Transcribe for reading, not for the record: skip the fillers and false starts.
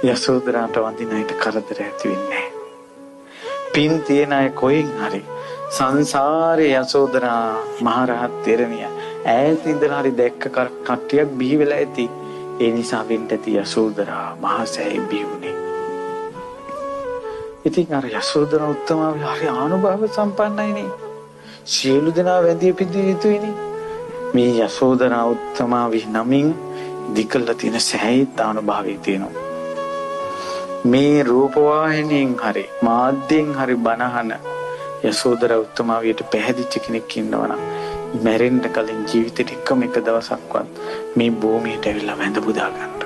යසෝදරාට වඳින අයට කරදර ඇති වෙන්නේ. පින් තියන අය කොයින් හරි සංසාරේ යසෝදරා මහරහත් තෙරණිය ඈත ඉඳලා හරි දැක්ක කට්ටියක් බිහි වෙලා ඇති. ඒ නිසා වෙන්න ඇති යසෝදරා මහසෑය බිහි වුණේ. ඉතින් අර යසෝදරා උත්තමාවිය හරි ආනුභාව සම්පන්නයිනේ. සියලු දෙනා වැඳී පිදිය යුතුයිනේ. මේ යසෝදරා උත්තමාවිය නමින් දිකල්ලා තියෙන සෑයිත් ආනුභාවය තියෙනවා. මේ රූපවාහිනියෙන් හරි මාධ්‍යයෙන් හරි බණහන යසෝදරා උත්තමාවියට පැහැදිච්ච කෙනෙක් ඉන්නවනම් මැරෙන්න කලින් ජීවිතේට එකම එක දවසක්වත් මේ භූමියට ඇවිල්ලා වැඳ පුදා ගන්න.